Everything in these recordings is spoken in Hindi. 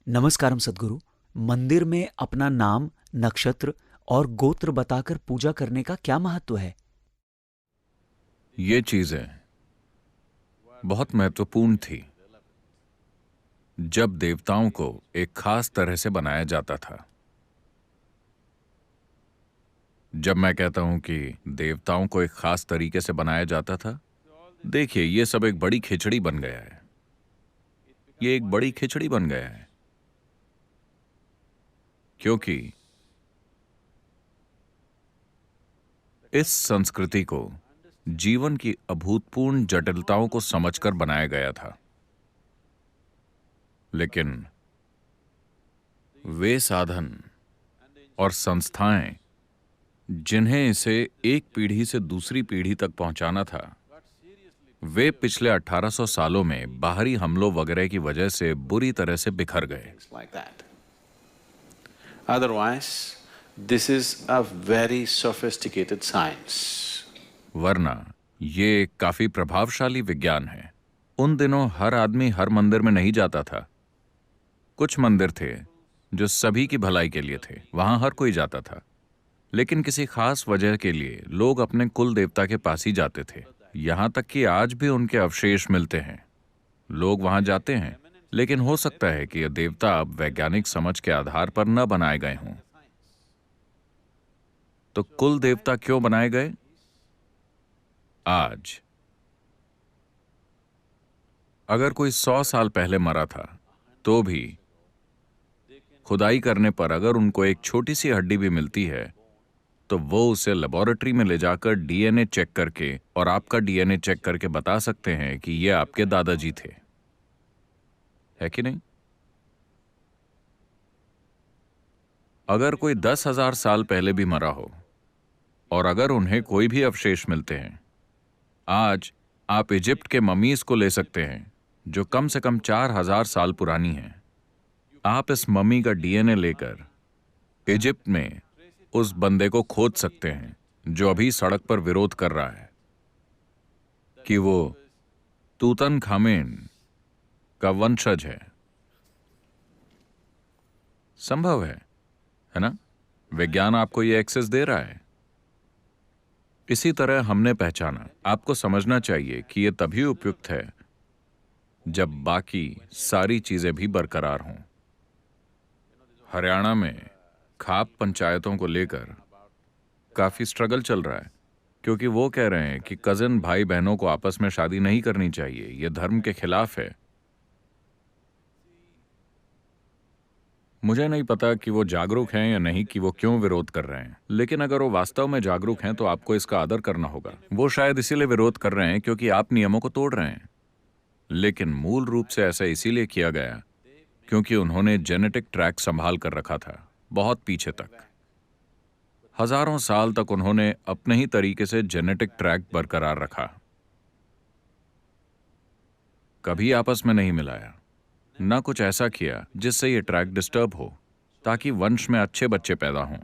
नमस्कारम सद्गुरु। मंदिर में अपना नाम, नक्षत्र और गोत्र बताकर पूजा करने का क्या महत्व है? ये चीजें बहुत महत्वपूर्ण थी जब देवताओं को एक खास तरह से बनाया जाता था। जब मैं कहता हूं कि देवताओं को एक खास तरीके से बनाया जाता था, देखिए ये सब एक बड़ी खिचड़ी बन गया है। ये एक बड़ी खिचड़ी बन गया है क्योंकि इस संस्कृति को जीवन की अभूतपूर्ण जटिलताओं को समझकर बनाया गया था। लेकिन वे साधन और संस्थाएं जिन्हें इसे एक पीढ़ी से दूसरी पीढ़ी तक पहुंचाना था, वे पिछले 1800 सालों में बाहरी हमलों वगैरह की वजह से बुरी तरह से बिखर गए। like that. Otherwise, this is a very sophisticated science. वरना ये एक काफी प्रभावशाली विज्ञान है। उन दिनों हर आदमी हर मंदिर में नहीं जाता था। कुछ मंदिर थे जो सभी की भलाई के लिए थे, वहां हर कोई जाता था। लेकिन किसी खास वजह के लिए लोग अपने कुल देवता के पास ही जाते थे। यहां तक कि आज भी उनके अवशेष मिलते हैं। लोग वहां जाते हैं, लेकिन हो सकता है कि ये देवता अब वैज्ञानिक समझ के आधार पर न बनाए गए हों। तो कुल देवता क्यों बनाए गए? आज अगर कोई 100 साल पहले मरा था, तो भी खुदाई करने पर अगर उनको एक छोटी सी हड्डी भी मिलती है, तो वो उसे लेबोरेटरी में ले जाकर डीएनए चेक करके और आपका डीएनए चेक करके बता सकते हैं कि ये आपके दादाजी थे। है कि नहीं? अगर कोई 10,000 साल पहले भी मरा हो और अगर उन्हें कोई भी अवशेष मिलते हैं, आज आप इजिप्ट के ममीज को ले सकते हैं जो कम से कम 4,000 साल पुरानी हैं। आप इस मम्मी का डीएनए लेकर इजिप्ट में उस बंदे को खोज सकते हैं जो अभी सड़क पर विरोध कर रहा है कि वो तूतनखामेन का वंशज है। संभव है ना? विज्ञान आपको ये एक्सेस दे रहा है। इसी तरह हमने पहचाना। आपको समझना चाहिए कि ये तभी उपयुक्त है जब बाकी सारी चीजें भी बरकरार हों। हरियाणा में खाप पंचायतों को लेकर काफी स्ट्रगल चल रहा है, क्योंकि वो कह रहे हैं कि कजिन भाई बहनों को आपस में शादी नहीं करनी चाहिए, ये धर्म के खिलाफ है। मुझे नहीं पता कि वो जागरूक हैं या नहीं, कि वो क्यों विरोध कर रहे हैं, लेकिन अगर वो वास्तव में जागरूक हैं तो आपको इसका आदर करना होगा। वो शायद इसीलिए विरोध कर रहे हैं क्योंकि आप नियमों को तोड़ रहे हैं, लेकिन मूल रूप से ऐसा इसीलिए किया गया क्योंकि उन्होंने जेनेटिक ट्रैक संभाल कर रखा था बहुत पीछे तक। हजारों साल तक उन्होंने अपने ही तरीके से जेनेटिक ट्रैक बरकरार रखा, कभी आपस में नहीं मिलाया, ना कुछ ऐसा किया जिससे ये ट्रैक डिस्टर्ब हो, ताकि वंश में अच्छे बच्चे पैदा हों।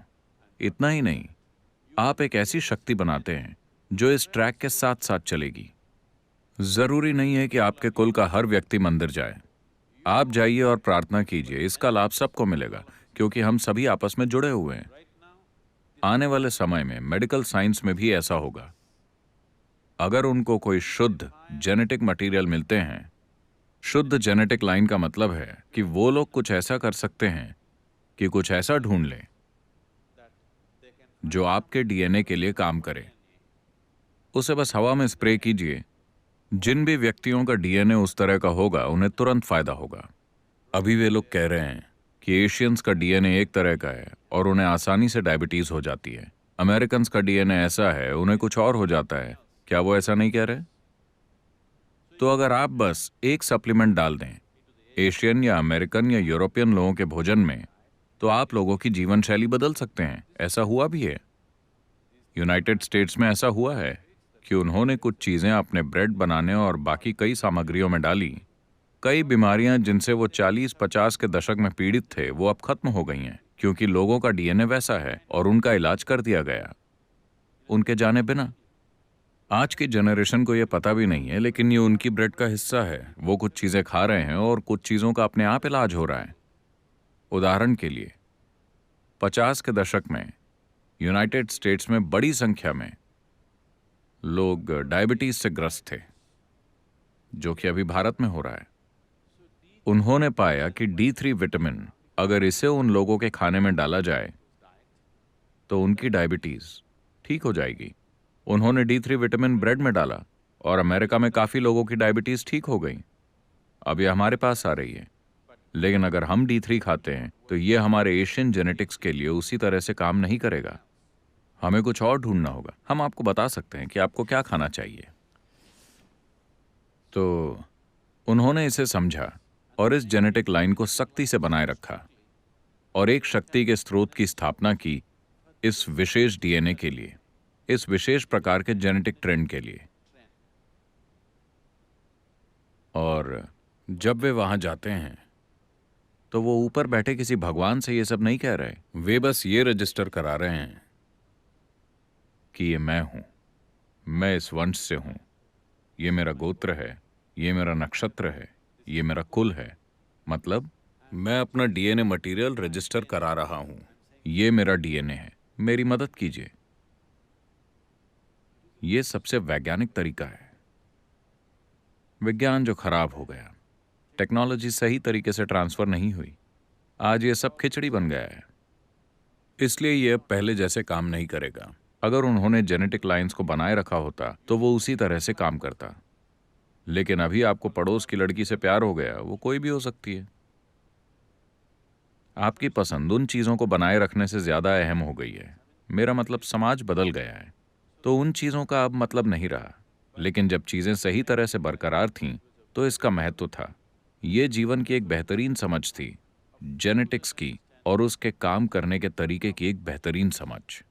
इतना ही नहीं, आप एक ऐसी शक्ति बनाते हैं जो इस ट्रैक के साथ साथ चलेगी। जरूरी नहीं है कि आपके कुल का हर व्यक्ति मंदिर जाए। आप जाइए और प्रार्थना कीजिए, इसका लाभ सबको मिलेगा क्योंकि हम सभी आपस में जुड़े हुए हैं। आने वाले समय में मेडिकल साइंस में भी ऐसा होगा। अगर उनको कोई शुद्ध जेनेटिक मटेरियल मिलते हैं, शुद्ध जेनेटिक लाइन का मतलब है कि वो लोग कुछ ऐसा कर सकते हैं कि कुछ ऐसा ढूंढ लें जो आपके डीएनए के लिए काम करे। उसे बस हवा में स्प्रे कीजिए। जिन भी व्यक्तियों का डीएनए उस तरह का होगा, उन्हें तुरंत फायदा होगा। अभी वे लोग कह रहे हैं कि एशियंस का डीएनए एक तरह का है और उन्हें आसानी से डायबिटीज हो जाती है। अमेरिकन्स का डीएनए ऐसा है, उन्हें कुछ और हो जाता है। क्या वो ऐसा नहीं कह रहे? तो अगर आप बस एक सप्लीमेंट डाल दें एशियन या अमेरिकन या यूरोपियन लोगों के भोजन में, तो आप लोगों की जीवन शैली बदल सकते हैं। ऐसा हुआ भी है। यूनाइटेड स्टेट्स में ऐसा हुआ है कि उन्होंने कुछ चीजें अपने ब्रेड बनाने और बाकी कई सामग्रियों में डाली। कई बीमारियां जिनसे वो 40-50 के दशक में पीड़ित थे, वो अब खत्म हो गई हैं क्योंकि लोगों का डीएनए वैसा है और उनका इलाज कर दिया गया उनके जाने बिना। आज की जनरेशन को ये पता भी नहीं है, लेकिन ये उनकी ब्रेड का हिस्सा है। वो कुछ चीजें खा रहे हैं और कुछ चीजों का अपने आप इलाज हो रहा है। उदाहरण के लिए 50 के दशक में यूनाइटेड स्टेट्स में बड़ी संख्या में लोग डायबिटीज से ग्रस्त थे, जो कि अभी भारत में हो रहा है। उन्होंने पाया कि D3 विटामिन अगर इसे उन लोगों के खाने में डाला जाए तो उनकी डायबिटीज ठीक हो जाएगी। उन्होंने D3 विटामिन ब्रेड में डाला और अमेरिका में काफी लोगों की डायबिटीज ठीक हो गई। अब ये हमारे पास आ रही है। लेकिन अगर हम D3 खाते हैं तो ये हमारे एशियन जेनेटिक्स के लिए उसी तरह से काम नहीं करेगा। हमें कुछ और ढूंढना होगा। हम आपको बता सकते हैं कि आपको क्या खाना चाहिए। तो उन्होंने इसे समझा और इस जेनेटिक लाइन को सख्ती से बनाए रखा और एक शक्ति के स्रोत की स्थापना की इस विशेष DNA के लिए, इस विशेष प्रकार के जेनेटिक ट्रेंड के लिए। और जब वे वहां जाते हैं तो वो ऊपर बैठे किसी भगवान से ये सब नहीं कह रहे। वे बस ये रजिस्टर करा रहे हैं कि ये मैं हूं, मैं इस वंश से हूं, ये मेरा गोत्र है, ये मेरा नक्षत्र है, ये मेरा कुल है। मतलब मैं अपना DNA मटेरियल रजिस्टर करा रहा हूं। ये मेरा DNA है, मेरी मदद कीजिए। ये सबसे वैज्ञानिक तरीका है। विज्ञान जो खराब हो गया, टेक्नोलॉजी सही तरीके से ट्रांसफर नहीं हुई, आज ये सब खिचड़ी बन गया है। इसलिए ये अब पहले जैसे काम नहीं करेगा। अगर उन्होंने जेनेटिक लाइंस को बनाए रखा होता तो वो उसी तरह से काम करता। लेकिन अभी आपको पड़ोस की लड़की से प्यार हो गया, वो कोई भी हो सकती है। आपकी पसंद उन चीजों को बनाए रखने से ज्यादा अहम हो गई है। मेरा मतलब समाज बदल गया है, तो उन चीजों का अब मतलब नहीं रहा। लेकिन जब चीजें सही तरह से बरकरार थीं, तो इसका महत्व था। ये जीवन की एक बेहतरीन समझ थी, जेनेटिक्स की और उसके काम करने के तरीके की एक बेहतरीन समझ।